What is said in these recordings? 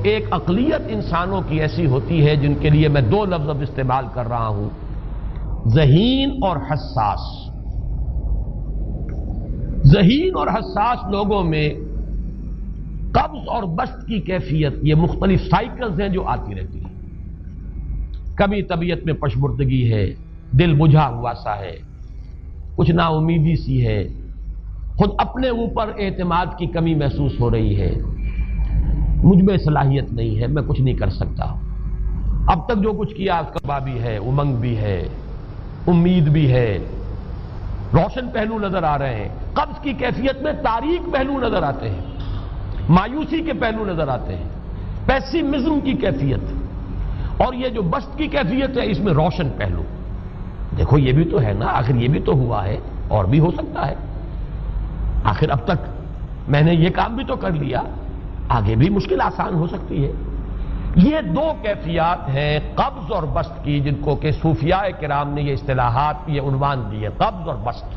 ایک اقلیت انسانوں کی ایسی ہوتی ہے جن کے لیے میں دو لفظ اب استعمال کر رہا ہوں، ذہین اور حساس۔ ذہین اور حساس لوگوں میں قبض اور بسط کی کیفیت، یہ مختلف سائیکلز ہیں جو آتی رہتی ہیں۔ کبھی طبیعت میں پشمردگی ہے، دل بجھا ہوا سا ہے، کچھ نا امیدی سی ہے، خود اپنے اوپر اعتماد کی کمی محسوس ہو رہی ہے، مجھ میں صلاحیت نہیں ہے، میں کچھ نہیں کر سکتا، اب تک جو کچھ کیا اس کا بھی ہے، امنگ بھی ہے، امید بھی ہے، روشن پہلو نظر آ رہے ہیں۔ قبض کی کیفیت میں تاریک پہلو نظر آتے ہیں، مایوسی کے پہلو نظر آتے ہیں، پیسیمزم کی کیفیت، اور یہ جو بسط کی کیفیت ہے اس میں روشن پہلو۔ دیکھو یہ بھی تو ہے نا، آخر یہ بھی تو ہوا ہے، اور بھی ہو سکتا ہے، آخر اب تک میں نے یہ کام بھی تو کر لیا، آگے بھی مشکل آسان ہو سکتی ہے۔ یہ دو کیفیات ہیں قبض اور بسط کی، جن کو کہ صوفیاء کرام نے یہ اصطلاحات، یہ عنوان دیے، قبض اور بسط۔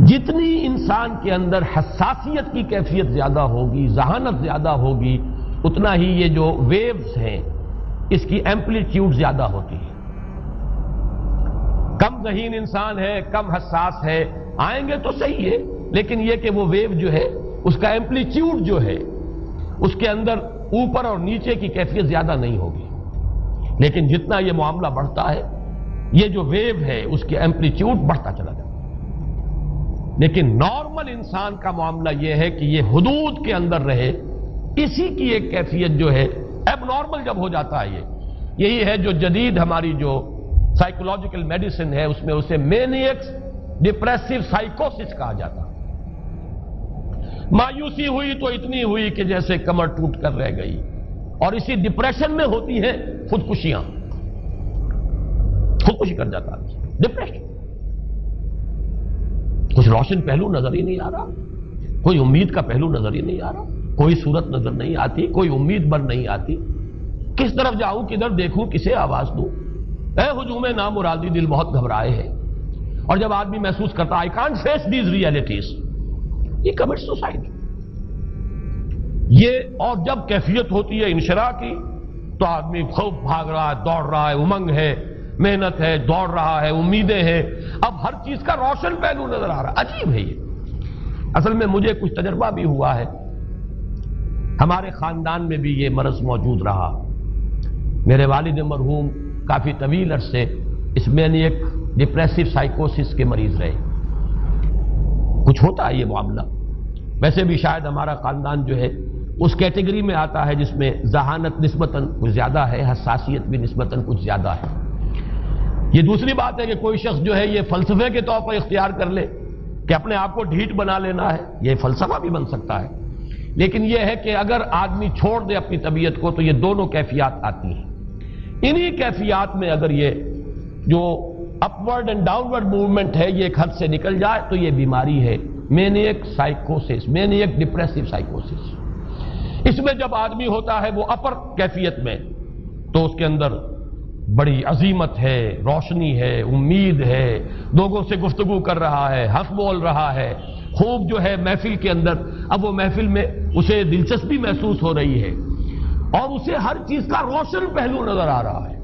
جتنی انسان کے اندر حساسیت کی کیفیت زیادہ ہوگی، ذہانت زیادہ ہوگی، اتنا ہی یہ جو ویوز ہیں اس کی ایمپلیٹیوڈ زیادہ ہوتی ہے۔ کم ذہین انسان ہے، کم حساس ہے، آئیں گے تو صحیح ہے، لیکن یہ کہ وہ ویو جو ہے اس کا ایمپلیٹیوڈ جو ہے اس کے اندر اوپر اور نیچے کی کیفیت زیادہ نہیں ہوگی۔ لیکن جتنا یہ معاملہ بڑھتا ہے یہ جو ویو ہے اس کی ایمپلیٹیوڈ بڑھتا چلا جاتا ہے۔ لیکن نارمل انسان کا معاملہ یہ ہے کہ یہ حدود کے اندر رہے، اسی کی ایک کیفیت جو ہے اب نارمل جب ہو جاتا ہے، یہی ہے جو جدید ہماری جو سائیکولوجیکل میڈیسن ہے اس میں اسے مینیکس ڈپریسو سائیکوسس کہا جاتا ہے۔ مایوسی ہوئی تو اتنی ہوئی کہ جیسے کمر ٹوٹ کر رہ گئی، اور اسی ڈپریشن میں ہوتی ہیں خودکشیاں، خودکشی کر جاتا ہے ڈپریشن۔ کچھ روشن پہلو نظر ہی نہیں آ رہا، کوئی امید کا پہلو نظر ہی نہیں آ رہا، کوئی صورت نظر نہیں آتی، کوئی امید بن نہیں آتی، کس طرف جاؤں، کدھر دیکھوں، کسے آواز دوں، اے ہجوم نامرادی دل بہت گھبرائے ہے۔ اور جب آدمی محسوس کرتا I can't face these realities، یہ کمٹ سوسائڈ۔ یہ اور جب کیفیت ہوتی ہے انشراح کی تو آدمی خوب بھاگ رہا ہے، دوڑ رہا ہے، امنگ ہے، محنت ہے، دوڑ رہا ہے، امیدیں ہیں، اب ہر چیز کا روشن پہلو نظر آ رہا ہے۔ عجیب ہے یہ، اصل میں مجھے کچھ تجربہ بھی ہوا ہے، ہمارے خاندان میں بھی یہ مرض موجود رہا۔ میرے والد مرحوم کافی طویل عرصے اس مینیک ڈپریسو سائیکوسس کے مریض رہے۔ کچھ ہوتا ہے یہ معاملہ، ویسے بھی شاید ہمارا خاندان جو ہے اس کیٹیگری میں آتا ہے جس میں ذہانت نسبتاً کچھ زیادہ ہے، حساسیت بھی نسبتاً کچھ زیادہ ہے۔ یہ دوسری بات ہے کہ کوئی شخص جو ہے یہ فلسفے کے طور پر اختیار کر لے کہ اپنے آپ کو ڈھیٹ بنا لینا ہے، یہ فلسفہ بھی بن سکتا ہے، لیکن یہ ہے کہ اگر آدمی چھوڑ دے اپنی طبیعت کو تو یہ دونوں کیفیات آتی ہیں۔ انہی کیفیات میں اگر یہ جو اپورڈ اینڈ ڈاؤنورڈ موومنٹ ہے یہ ایک حد سے نکل جائے تو یہ بیماری ہے مینیک سائیکوسس، مینیک ڈپریسو سائیکوسس۔ اس میں جب آدمی ہوتا ہے وہ اپر کیفیت میں تو اس کے اندر بڑی عظیمت ہے، روشنی ہے، امید ہے، لوگوں سے گفتگو کر رہا ہے، ہنس بول رہا ہے، خوب جو ہے محفل کے اندر، اب وہ محفل میں اسے دلچسپی محسوس ہو رہی ہے اور اسے ہر چیز کا روشن پہلو نظر آ رہا ہے،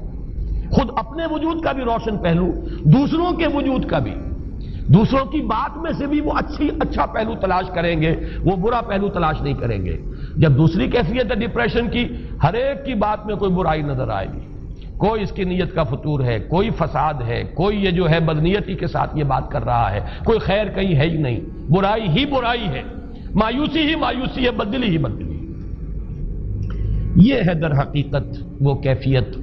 خود اپنے وجود کا بھی روشن پہلو، دوسروں کے وجود کا بھی، دوسروں کی بات میں سے بھی وہ اچھا پہلو تلاش کریں گے، وہ برا پہلو تلاش نہیں کریں گے۔ جب دوسری کیفیت ہے ڈپریشن کی، ہر ایک کی بات میں کوئی برائی نظر آئے گی، کوئی اس کی نیت کا فطور ہے، کوئی فساد ہے، کوئی یہ جو ہے بدنیتی کے ساتھ یہ بات کر رہا ہے، کوئی خیر کہیں ہے ہی نہیں، برائی ہی برائی ہے، مایوسی ہی مایوسی ہے، بدلی ہی بدلی۔ یہ ہے در حقیقت وہ کیفیت،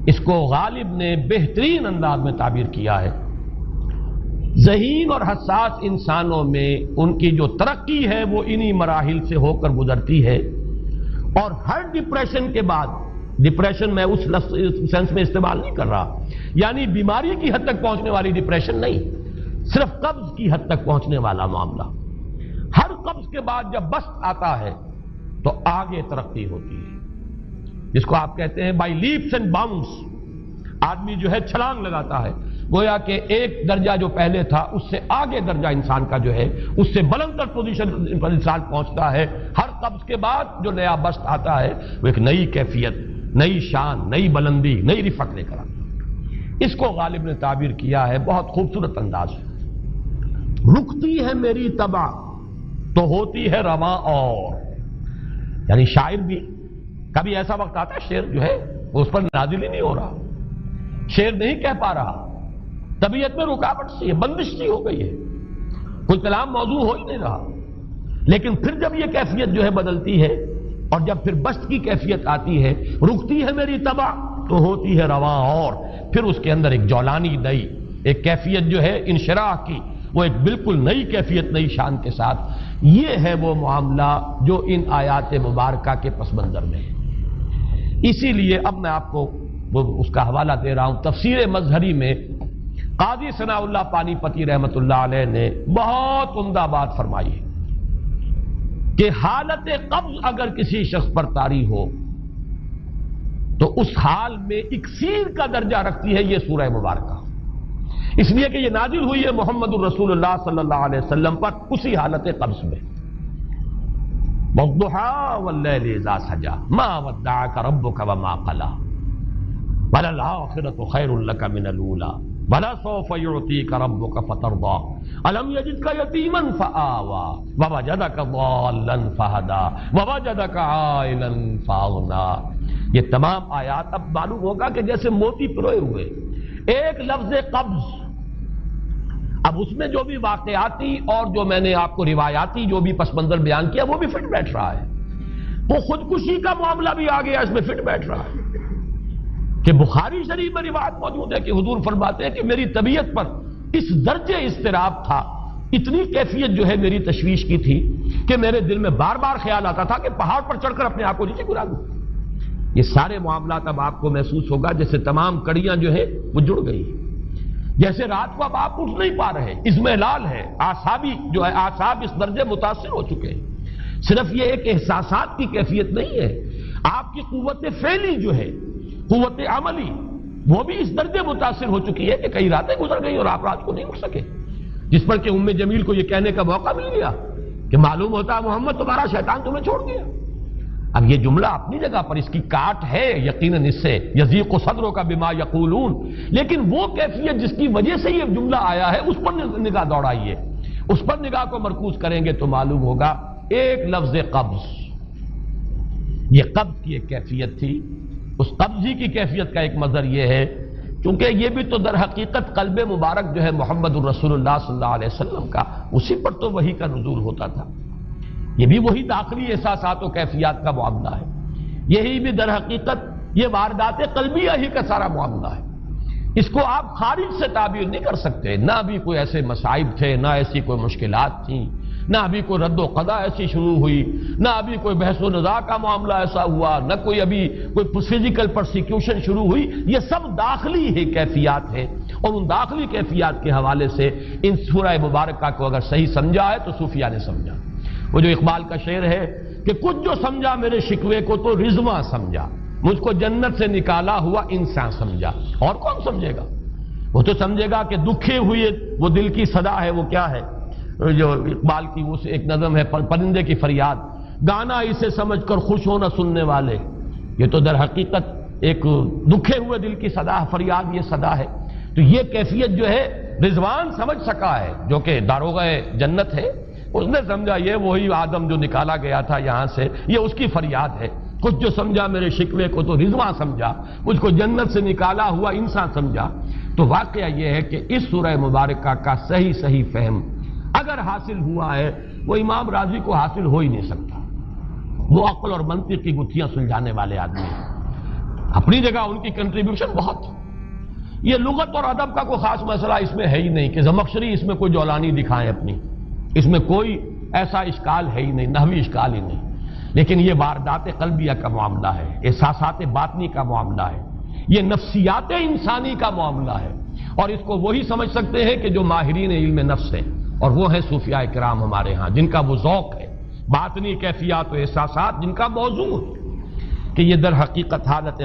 اس کو غالب نے بہترین انداز میں تعبیر کیا ہے۔ ذہین اور حساس انسانوں میں ان کی جو ترقی ہے وہ انہی مراحل سے ہو کر گزرتی ہے، اور ہر ڈپریشن کے بعد، ڈپریشن میں اس سینس میں استعمال نہیں کر رہا یعنی بیماری کی حد تک پہنچنے والی ڈپریشن نہیں، صرف قبض کی حد تک پہنچنے والا معاملہ۔ ہر قبض کے بعد جب بسط آتا ہے تو آگے ترقی ہوتی ہے، جس کو آپ کہتے ہیں بائی لیپس اینڈ باؤنڈس، آدمی جو ہے چھلانگ لگاتا ہے، گویا کہ ایک درجہ جو پہلے تھا اس سے آگے درجہ انسان کا جو ہے اس سے بلند تر پوزیشن پر انسان پہنچتا ہے. ہر قبض کے بعد جو نیا بست آتا ہے وہ ایک نئی کیفیت، نئی شان، نئی بلندی، نئی رفعت لے کر آتا ہے. اس کو غالب نے تعبیر کیا ہے بہت خوبصورت انداز میں. رکتی ہے میری طبع تو ہوتی ہے رواں اور. یعنی شاعر بھی کبھی ایسا وقت آتا ہے شعر جو ہے وہ اس پر نازل ہی نہیں ہو رہا، شعر نہیں کہہ پا رہا، طبیعت میں رکاوٹ سی ہے، بندش سی ہو گئی ہے، کوئی کلام موضوع ہو ہی نہیں رہا. لیکن پھر جب یہ کیفیت جو ہے بدلتی ہے اور جب پھر بست کی کیفیت آتی ہے، رکتی ہے میری طبع تو ہوتی ہے رواں اور، پھر اس کے اندر ایک جولانی نئی ایک کیفیت جو ہے انشراح کی، وہ ایک بالکل نئی کیفیت، نئی شان کے ساتھ. یہ ہے وہ معاملہ جو ان آیات مبارکہ کے پس منظر میں ہے. اسی لیے اب میں آپ کو اس کا حوالہ دے رہا ہوں. تفسیر مظہری میں قاضی ثناء اللہ پانی پتی رحمت اللہ علیہ نے بہت عمدہ بات فرمائی ہے کہ حالت قبض اگر کسی شخص پر طاری ہو تو اس حال میں اکسیر کا درجہ رکھتی ہے یہ سورہ مبارکہ، اس لیے کہ یہ نازل ہوئی ہے محمد الرسول اللہ صلی اللہ علیہ وسلم پر اسی حالت قبض میں. وَالضُّحَىٰ وَاللَّيْلِ إِذَا سَجَىٰ مَا وَدَّعَكَ رَبُّكَ وَمَا قَلَىٰ وَلَلْآخِرَةُ خَيْرٌ لَكَ مِنَ الْأُولَىٰ وَلَسَوْفَ يُعْطِيكَ رَبُّكَ فَتَرْضَىٰ أَلَمْ يَجِدْكَ يَتِيمًا فَآوَىٰ وَوَجَدَكَ ضَالًّا فَهَدَىٰ وَوَجَدَكَ عَائِلًا فَأَغْنَىٰ. یہ تمام آیات اب معلوم ہوگا کہ جیسے موتی پروئے ہوئے. ایک لفظ قبض، اب اس میں جو بھی واقعاتی اور جو میں نے آپ کو روایاتی جو بھی پس منظر بیان کیا وہ بھی فٹ بیٹھ رہا ہے. وہ خودکشی کا معاملہ بھی آ گیا، اس میں فٹ بیٹھ رہا ہے کہ بخاری شریف میں روایت موجود ہے کہ حضور فرماتے ہیں کہ میری طبیعت پر اس درجے اضطراب تھا، اتنی کیفیت جو ہے میری تشویش کی تھی کہ میرے دل میں بار بار خیال آتا تھا کہ پہاڑ پر چڑھ کر اپنے آپ کو نیچے گرا دوں. یہ سارے معاملات اب آپ کو محسوس ہوگا جیسے تمام کڑیاں جو ہے وہ جڑ گئی، جیسے رات کو اب آپ اٹھ نہیں پا رہے، اضمحلال ہے، اعصابی جو ہے اعصاب اس درجے متاثر ہو چکے ہیں. صرف یہ ایک احساسات کی کیفیت نہیں ہے، آپ کی قوت فعلی جو ہے، قوت عملی، وہ بھی اس درجے متاثر ہو چکی ہے کہ کئی راتیں گزر گئی اور آپ رات کو نہیں اٹھ سکے، جس پر کہ ام جمیل کو یہ کہنے کا موقع مل گیا کہ معلوم ہوتا ہے محمد تمہارا شیطان تمہیں چھوڑ گیا. اب یہ جملہ اپنی جگہ پر اس کی کاٹ ہے یقیناً، اس سے یضیق صدرک بما یقولون، لیکن وہ کیفیت جس کی وجہ سے یہ جملہ آیا ہے اس پر نگاہ دوڑائیے، اس پر نگاہ کو مرکوز کریں گے تو معلوم ہوگا ایک لفظ قبض، یہ قبض کی ایک کیفیت تھی. اس قبضی کی کیفیت کا ایک مظہر یہ ہے کیونکہ یہ بھی تو در حقیقت قلب مبارک جو ہے محمد الرسول اللہ صلی اللہ علیہ وسلم کا، اسی پر تو وحی کا نزول ہوتا تھا. یہ بھی وہی داخلی احساسات و کیفیات کا معاملہ ہے، یہی بھی در حقیقت یہ واردات قلبیہ ہی کا سارا معاملہ ہے. اس کو آپ خارج سے تعبیر نہیں کر سکتے. نہ ابھی کوئی ایسے مصائب تھے، نہ ایسی کوئی مشکلات تھیں، نہ ابھی کوئی رد و قضا ایسی شروع ہوئی، نہ ابھی کوئی بحث و نزاع کا معاملہ ایسا ہوا، نہ کوئی ابھی کوئی فزیکل پرسیکیوشن شروع ہوئی. یہ سب داخلی ہی کیفیات ہیں، اور ان داخلی کیفیات کے حوالے سے ان سورہ مبارکہ کو اگر صحیح سمجھا ہے تو صوفیہ نے سمجھا. وہ جو اقبال کا شعر ہے کہ کچھ جو سمجھا میرے شکوے کو تو رضواں سمجھا، مجھ کو جنت سے نکالا ہوا انسان سمجھا. اور کون سمجھے گا؟ وہ تو سمجھے گا کہ دکھے ہوئے وہ دل کی صدا ہے. وہ کیا ہے جو اقبال کی وہ ایک نظم ہے، پرندے کی فریاد، گانا اسے سمجھ کر خوش ہونا سننے والے. یہ تو در حقیقت ایک دکھے ہوئے دل کی صدا، فریاد یہ صدا ہے. تو یہ کیفیت جو ہے رضوان سمجھ سکا ہے جو کہ داروغہ جنت ہے، اس نے سمجھا یہ وہی آدم جو نکالا گیا تھا یہاں سے، یہ اس کی فریاد ہے. کچھ جو سمجھا میرے شکوے کو تو رضواں سمجھا، مجھ کو جنت سے نکالا ہوا انسان سمجھا. تو واقعہ یہ ہے کہ اس سورہ مبارکہ کا صحیح فہم اگر حاصل ہوا ہے، وہ امام راضی کو حاصل ہو ہی نہیں سکتا. وہ عقل اور منطق کی گتھیاں سلجھانے والے آدمی ہیں، اپنی جگہ ان کی کنٹریبیوشن بہت. یہ لغت اور ادب کا کوئی خاص مسئلہ اس میں ہے ہی نہیں کہ زمخشری اس میں کوئی جولانی دکھائیں اپنی، اس میں کوئی ایسا اشکال ہے ہی نہیں، نحوی اشکال ہی نہیں. لیکن یہ واردات قلبیہ کا معاملہ ہے، احساسات باطنی کا معاملہ ہے، یہ نفسیات انسانی کا معاملہ ہے. اور اس کو وہی سمجھ سکتے ہیں کہ جو ماہرین علم نفس ہیں، اور وہ ہیں صوفیاء کرام ہمارے ہاں، جن کا وہ ذوق ہے باطنی کیفیات و احساسات، جن کا موضوع ہے کہ یہ در حقیقت حالت